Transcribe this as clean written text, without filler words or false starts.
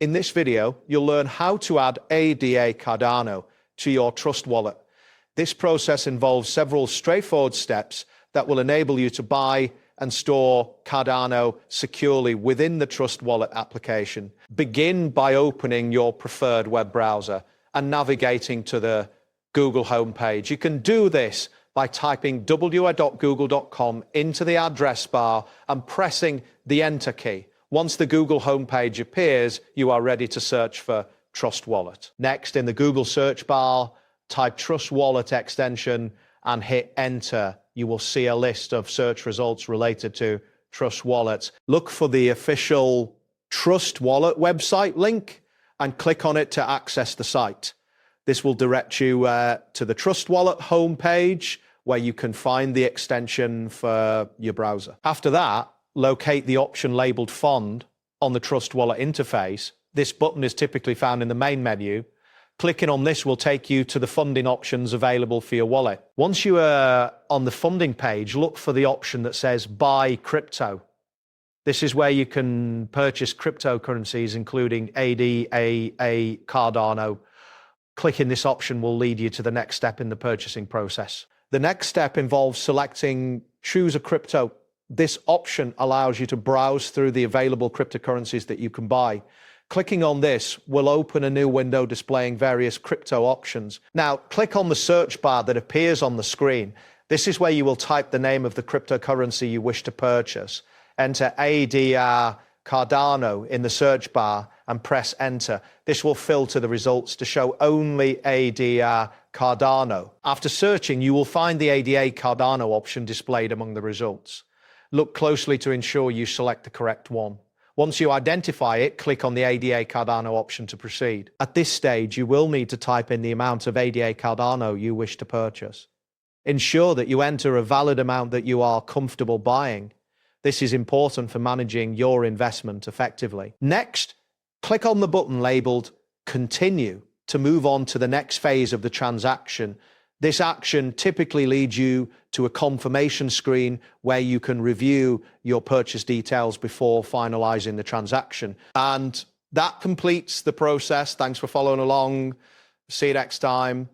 In this video, you'll learn how to add ADA Cardano to your Trust Wallet. This process involves several straightforward steps that will enable you to buy and store Cardano securely within the Trust Wallet application. Begin by opening your preferred web browser and navigating to the Google homepage. You can do this by typing www.google.com into the address bar and pressing the Enter key. Once the Google homepage appears, you are ready to search for Trust Wallet. Next, in the Google search bar, type Trust Wallet extension and hit Enter. You will see a list of search results related to Trust Wallet. Look for the official Trust Wallet website link and click on it to access the site. This will direct you to the Trust Wallet homepage where you can find the extension for your browser. After that, locate the option labeled Fund on the Trust Wallet interface. This button is typically found in the main menu. Clicking on this will take you to the funding options available for your wallet. Once you are on the funding page, look for the option that says Buy Crypto. This is where you can purchase cryptocurrencies, including ADA Cardano. Clicking this option will lead you to the next step in the purchasing process. The next step involves selecting Choose a Crypto. This option allows you to browse through the available cryptocurrencies that you can buy. Clicking on this will open a new window displaying various crypto options. Now, click on the search bar that appears on the screen. This is where you will type the name of the cryptocurrency you wish to purchase. Enter ADR Cardano in the search bar and press Enter. This will filter the results to show only ADR Cardano. After searching, you will find the ADA Cardano option displayed among the results. Look closely to ensure you select the correct one. Once you identify it, click on the ADA Cardano option to proceed. At this stage, you will need to type in the amount of ADA Cardano you wish to purchase. Ensure that you enter a valid amount that you are comfortable buying. This is important for managing your investment effectively. Next, click on the button labeled Continue to move on to the next phase of the transaction. This action typically leads you to a confirmation screen where you can review your purchase details before finalizing the transaction. And that completes the process. Thanks for following along. See you next time.